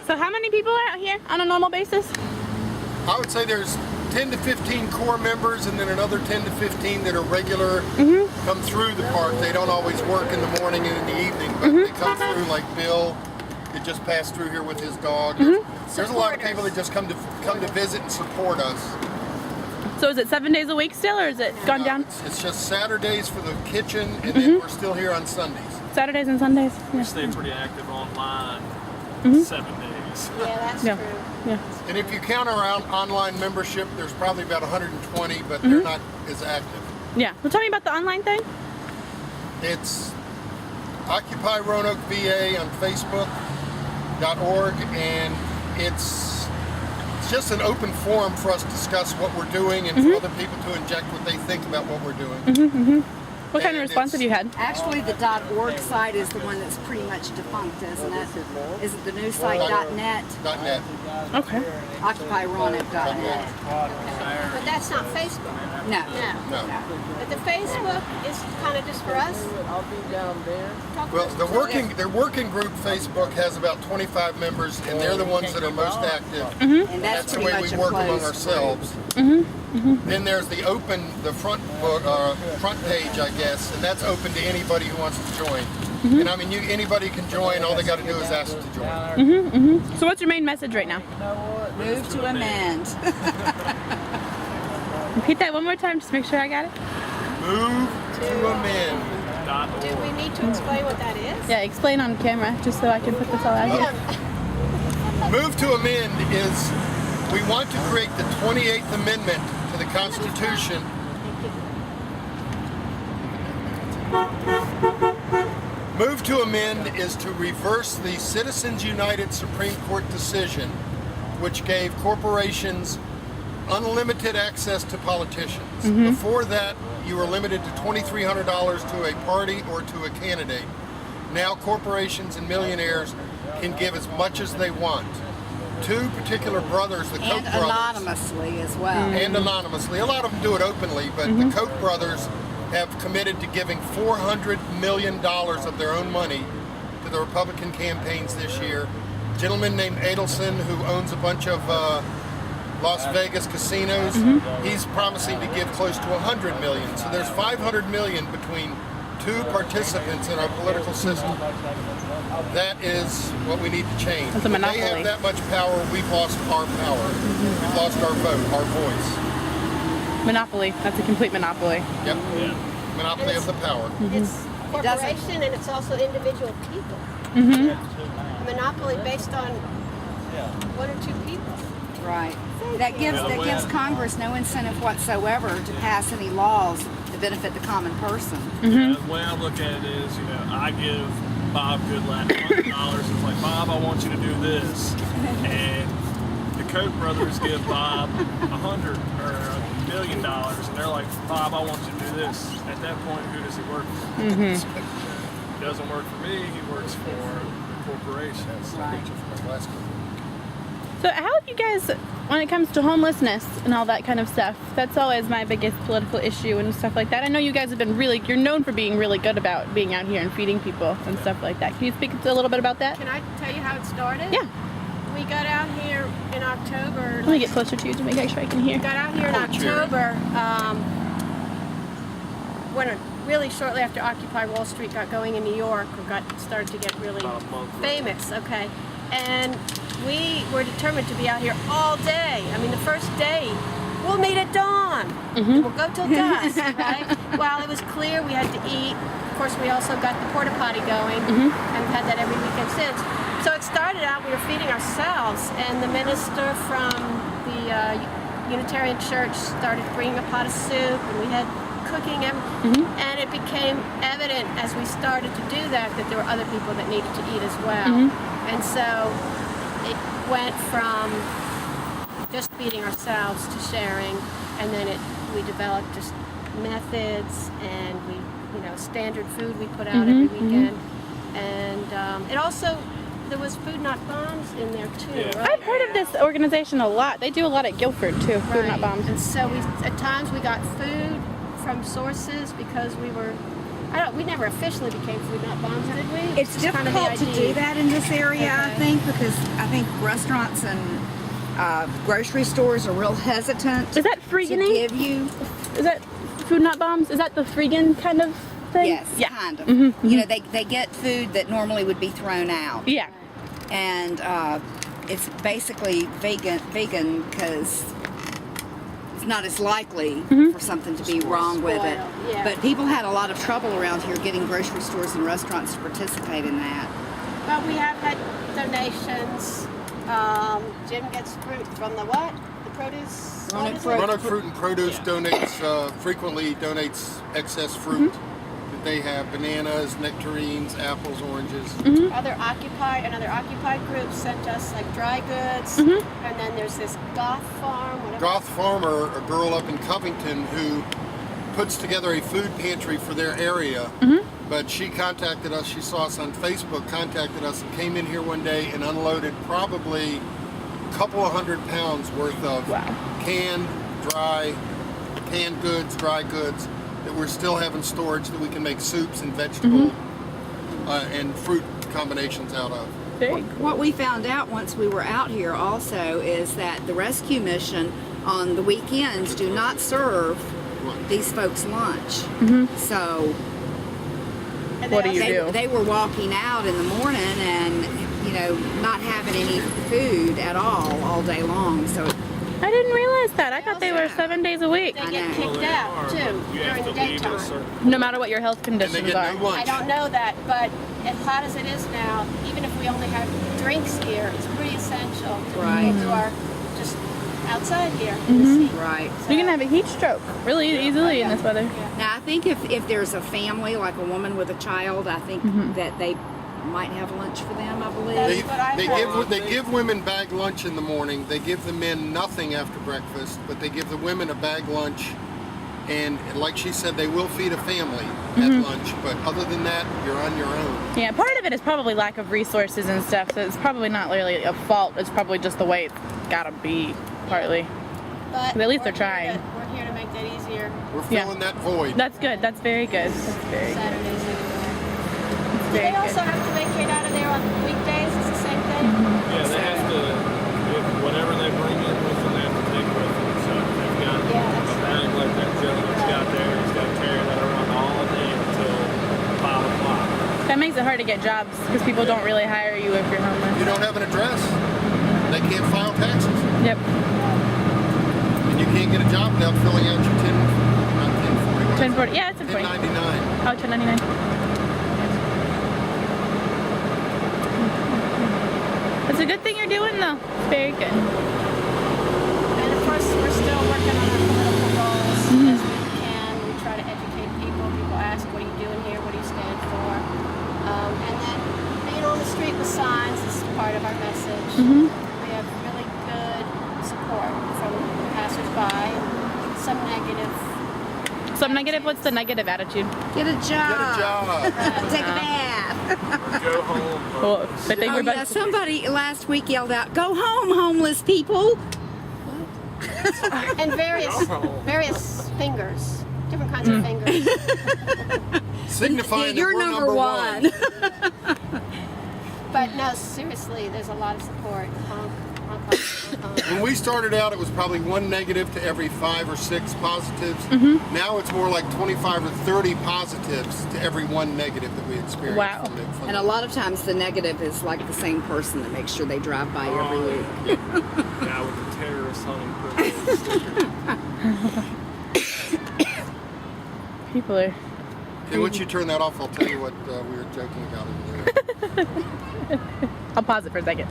So how many people are out here on a normal basis? I would say there's 10 to 15 core members and then another 10 to 15 that are regular, come through the park. They don't always work in the morning and in the evening, but they come through, like Bill that just passed through here with his dog. There's a lot of people that just come to visit and support us. So is it 7 days a week still, or is it gone down? It's just Saturdays for the kitchen, and then we're still here on Sundays. Saturdays and Sundays? We Yeah. stay pretty active online 7 days. Yeah, that's Yeah. true. Yeah. And if you count our online membership, there's probably about 120, but they're not as active. Yeah. So tell me about the online thing. It's Occupy Roanoke VA on Facebook.org, and it's just an open forum for us to discuss what we're doing and for other people to inject what they think about what we're doing. What kind of response have you had? Actually, the .org site is the one that's pretty much defunct, isn't it? Isn't the new site .net? .net. Okay. OccupyRoanoke.net. But that's not Facebook. No. No. But the Facebook is kind of just for us. Well, their working group Facebook has about 25 members, and they're the ones that are most active. And That's the pretty way much we a work among closed ourselves. Then there's the front page, I guess, and that's open to anybody who wants to join. And I mean, anybody can join. All they got to do is ask to join. So what's your main message right now? Move to amend. Repeat that one more time, just to make sure I got it. Move to amend. Do we need to explain what that is? Yeah, explain on camera, just so I can put this all out here. Move to amend is we want to create the 28th Amendment to the Constitution. Move to amend is to reverse the Citizens United Supreme Court decision, which gave corporations unlimited access to politicians. Before that, you were limited to $2,300 to a party or to a candidate. Now corporations and millionaires can give as much as they want. Two particular brothers, the Koch And brothers. anonymously as well. And anonymously. A lot of them do it openly, but the Koch brothers have committed to giving $400 million of their own money to the Republican campaigns this year. A gentleman named Adelson, who owns a bunch of Las Vegas casinos, he's promising to give close to $100 million. So there's $500 million between two participants in our political system. That is what we need to change. It's a monopoly. When they have that much power, we've lost our power. We've lost our vote, our voice. Monopoly. That's a complete monopoly. Yep. Monopoly of the power. It's corporation and it's also individual people. A monopoly based on one or two people. Right. That gives Congress no incentive whatsoever to pass any laws to benefit the common person. The way I look at it is, I give Bob Goodlatte $100. It's like, Bob, I want you to do this. And the Koch brothers give Bob $100 or $1 million, and they're like, Bob, I want you to do this. At that point, who does he work for? He doesn't work for me, he works for the corporation. So how have you guys, when it comes to homelessness and all that kind of stuff, that's always my biggest political issue and stuff like that. I know you guys have been you're known for being really good about being out here and feeding people and stuff like that. Can you speak a little bit about that? Can I tell you how it started? Yeah. We got out here in October. Let me get closer to you to make sure I can hear. We got out here in October when really shortly after Occupy Wall Street got going in New York, or started to get really famous. Okay. And we were determined to be out here all day. I mean, the first day, we'll meet at dawn. We'll go till dusk, right? Well, it was clear we had to eat. Of course, we also got the porta potty going, and we've had that every weekend since. So it started out, we were feeding ourselves, and the minister from the Unitarian Church started bringing a pot of soup, and we had cooking, and it became evident as we started to do that there were other people that needed to eat as well. And so it went from just feeding ourselves to sharing, and then we developed just methods, and standard food we put out every weekend, and it also, there was Food Not Bombs in there too. Yeah. Right? I've heard of this organization a lot. They do a lot at Guilford too, Food Not Bombs. And so at times we got food from sources because we were We never officially became Food Not Bombs, did we? It's just kind of the difficult to idea. do that in this area, I Okay. think, because I think restaurants and grocery stores are real hesitant Is that to freeganing? give you. Is that Food Not Bombs? Is that the freegan kind of thing? Yes, Yeah. kind of. Mm-hmm, You know, they get food that normally would be thrown out. Yeah. And it's basically vegan because it's not as likely for something to be wrong with it. Spoil, yeah. But people had a lot of trouble around here getting grocery stores and restaurants to participate in that. But we have had donations. Jim gets fruit from the what? The produce? Roanoke what is Fruit. it? Roanoke Fruit and Produce frequently donates excess fruit that they have: bananas, nectarines, apples, oranges. Other occupied groups sent us like dry goods. And then there's this Goth Farm, whatever. Goth Farmer, a girl up in Covington who puts together a food pantry for their area. But she contacted us, she saw us on Facebook, contacted us, and came in here one day and unloaded probably a couple of 100 pounds worth of canned goods, dry goods that we're still having storage that we can make soups and vegetable and fruit combinations out of. Very cool. What we found out once we were out here also is that the rescue mission on the weekends do not serve these folks lunch. So And What they do you also- do? they were walking out in the morning and, you know, not having any food at all day long. So I didn't realize that. I thought they were 7 days a week. They I get know. kicked out too You during have the to leave at a daytime. certain. No matter what your health And they conditions get are. no lunch. I don't know that, but as hot as it is now, even if we only have drinks here, it's pretty essential to Right. people who are just outside here in the heat. right. You can have a heat stroke really easily in this weather. Yeah. Now I think if there's a family, like a woman with a child, I think that they might have lunch for them, I believe. They, That's what I they heard. give women bag lunch in the morning. They give the men nothing after breakfast, but they give the women a bag lunch. And like she said, they will feed a family at lunch, but other than that, you're on your own. Yeah, part of it is probably lack of resources and stuff, so it's probably not really a fault. It's probably just the way it's gotta be, partly. But At least we're they're here trying. We're here to make that easier. We're Yeah. filling that void. That's good. That's very good. That's very good. Saturdays anyway. That's Do very they also good. have to vacate out of there on weekdays? It's the same thing? Yeah, they have to, whatever they bring in with them, they have to take with them. So if they've got Yeah, that's- a bag like that gentleman's got there, he's got to carry that around all day until 5 o'clock. That makes it hard to get jobs because people don't really hire you if you're You homeless. don't have an address. They can't file taxes. Yep. And you can't get a job without filling out your 1040. 1040. Yeah, it's 1040. 1099. Oh, 1099. It's a good thing you're doing though. It's very good. And of course, we're still working on our political goals as we can. We try to educate people. People ask, what are you doing here? What do you stand for? And then being on the street with signs is part of our message. We have really good support from passersby and some negative. Some negative. What's the negative attitude? Get a job. Get a job. Take a bath. Go home. Well, but they Oh were yeah, somebody last week yelled out, "Go home, homeless people!" And various fingers. Different kinds of fingers. Signifying that You're we're number one. But no, seriously, there's a lot of support. Honk, honk, honk, honk, honk. When we started out, it was probably 1 negative to every 5 or 6 positives. Now it's more like 25 or 30 positives to every 1 negative that we experience. Wow. From And a lot of times the negative is like the same person that makes sure they drive by every week. Yeah, with the terrorist hunting privilege. people are. Okay, once you turn that off, I'll tell you what we were joking about over there. I'll pause it for a second.